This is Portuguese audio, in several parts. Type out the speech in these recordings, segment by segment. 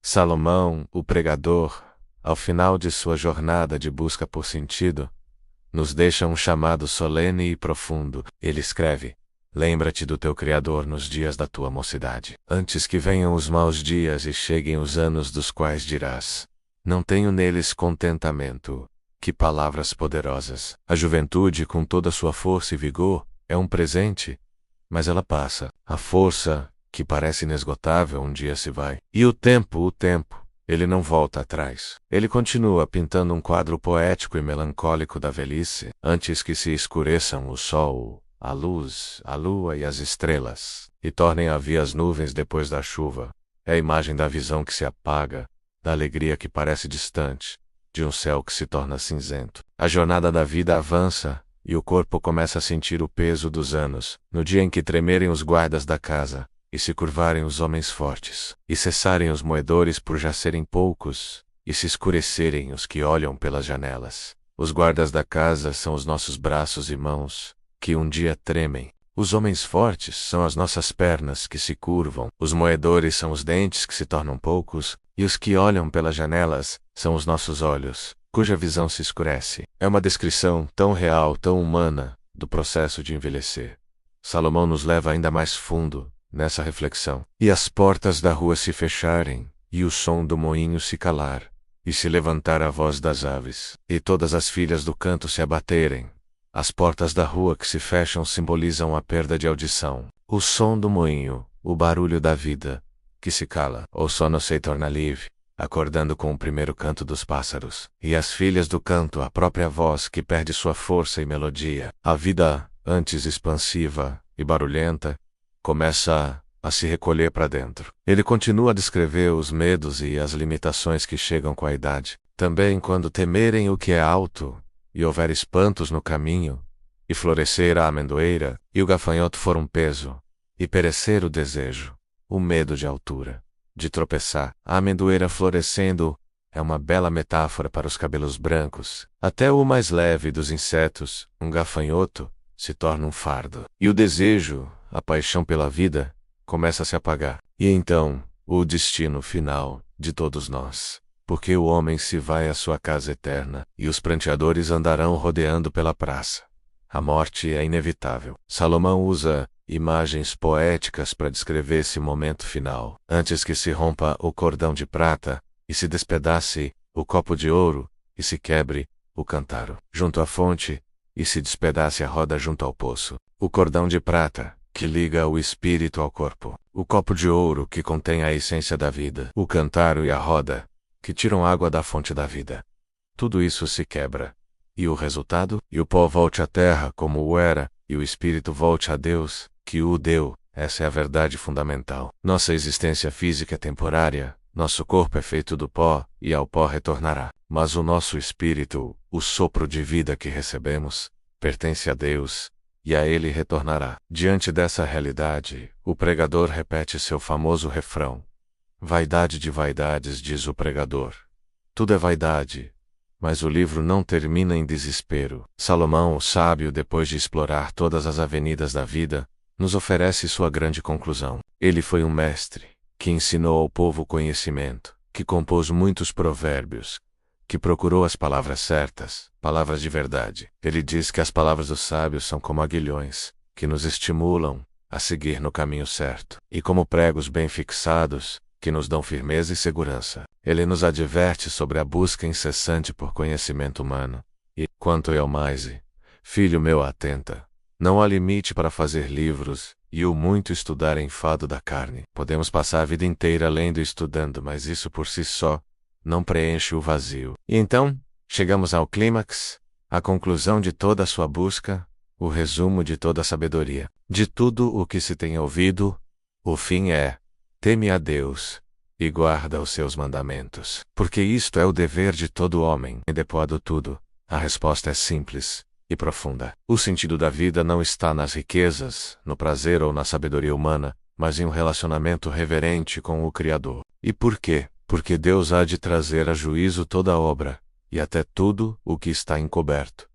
Salomão, o pregador, ao final de sua jornada de busca por sentido, nos deixa um chamado solene e profundo. Ele escreve: lembra-te do teu Criador nos dias da tua mocidade, antes que venham os maus dias e cheguem os anos dos quais dirás: não tenho neles contentamento. Que palavras poderosas! A juventude, com toda a sua força e vigor, é um presente, mas ela passa. A força, que parece inesgotável, um dia se vai. E o tempo, ele não volta atrás. Ele continua pintando um quadro poético e melancólico da velhice, antes que se escureçam o sol, a luz, a lua e as estrelas, e tornem a vir as nuvens depois da chuva. É a imagem da visão que se apaga, da alegria que parece distante, de um céu que se torna cinzento. A jornada da vida avança, e o corpo começa a sentir o peso dos anos, no dia em que tremerem os guardas da casa, e se curvarem os homens fortes, e cessarem os moedores por já serem poucos, e se escurecerem os que olham pelas janelas. Os guardas da casa são os nossos braços e mãos, que um dia tremem. Os homens fortes são as nossas pernas que se curvam. Os moedores são os dentes que se tornam poucos, e os que olham pelas janelas são os nossos olhos, cuja visão se escurece. É uma descrição tão real, tão humana, do processo de envelhecer. Salomão nos leva ainda mais fundo nessa reflexão. E as portas da rua se fecharem, e o som do moinho se calar, e se levantar a voz das aves, e todas as filhas do canto se abaterem. As portas da rua que se fecham simbolizam a perda de audição. O som do moinho, o barulho da vida, que se cala. O sono se torna livre, acordando com o primeiro canto dos pássaros. E as filhas do canto, a própria voz que perde sua força e melodia. A vida, antes expansiva e barulhenta, começa a se recolher para dentro. Ele continua a descrever os medos e as limitações que chegam com a idade. Também quando temerem o que é alto, e houver espantos no caminho, e florescer a amendoeira, e o gafanhoto for um peso, e perecer o desejo, o medo de altura, de tropeçar. A amendoeira florescendo é uma bela metáfora para os cabelos brancos. Até o mais leve dos insetos, um gafanhoto, se torna um fardo. E o desejo, a paixão pela vida, começa a se apagar. E então, o destino final de todos nós. Porque o homem se vai à sua casa eterna, e os pranteadores andarão rodeando pela praça. A morte é inevitável. Salomão usa imagens poéticas para descrever esse momento final. Antes que se rompa o cordão de prata, e se despedace o copo de ouro, e se quebre o cântaro junto à fonte, e se despedace a roda junto ao poço. O cordão de prata, que liga o espírito ao corpo. O copo de ouro, que contém a essência da vida. O cântaro e a roda, que tiram água da fonte da vida. Tudo isso se quebra. E o resultado? E o pó volte à terra como o era, e o espírito volte a Deus, que o deu. Essa é a verdade fundamental. Nossa existência física é temporária, nosso corpo é feito do pó, e ao pó retornará. Mas o nosso espírito, o sopro de vida que recebemos, pertence a Deus, e a Ele retornará. Diante dessa realidade, o pregador repete seu famoso refrão: vaidade de vaidades, diz o pregador. Tudo é vaidade, mas o livro não termina em desespero. Salomão, o sábio, depois de explorar todas as avenidas da vida, nos oferece sua grande conclusão. Ele foi um mestre, que ensinou ao povo conhecimento, que compôs muitos provérbios, que procurou as palavras certas, palavras de verdade. Ele diz que as palavras dos sábios são como aguilhões, que nos estimulam a seguir no caminho certo, e como pregos bem fixados, que nos dão firmeza e segurança. Ele nos adverte sobre a busca incessante por conhecimento humano. E, quanto ao mais, filho meu, atenta. Não há limite para fazer livros, e o muito estudar é enfado da carne. Podemos passar a vida inteira lendo e estudando, mas isso por si só não preenche o vazio. E então, chegamos ao clímax, a conclusão de toda a sua busca, o resumo de toda a sabedoria. De tudo o que se tem ouvido, o fim é: teme a Deus, e guarda os seus mandamentos. Porque isto é o dever de todo homem. E depois tudo, a resposta é simples e profunda. O sentido da vida não está nas riquezas, no prazer ou na sabedoria humana, mas em um relacionamento reverente com o Criador. E por quê? Porque Deus há de trazer a juízo toda a obra, e até tudo o que está encoberto.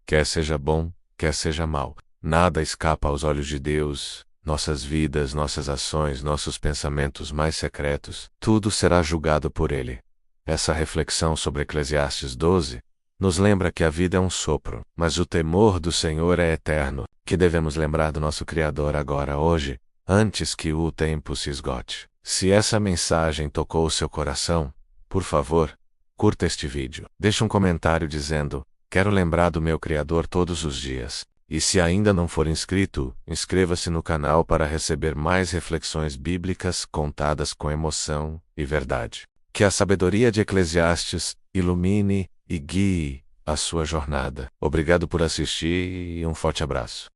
Quer seja bom, quer seja mau. Nada escapa aos olhos de Deus, nossas vidas, nossas ações, nossos pensamentos mais secretos, tudo será julgado por Ele. Essa reflexão sobre Eclesiastes 12 nos lembra que a vida é um sopro, mas o temor do Senhor é eterno, que devemos lembrar do nosso Criador agora, hoje, antes que o tempo se esgote. Se essa mensagem tocou o seu coração, por favor, curta este vídeo. Deixe um comentário dizendo: quero lembrar do meu Criador todos os dias. E se ainda não for inscrito, inscreva-se no canal para receber mais reflexões bíblicas contadas com emoção e verdade. Que a sabedoria de Eclesiastes ilumine e guie a sua jornada. Obrigado por assistir e um forte abraço.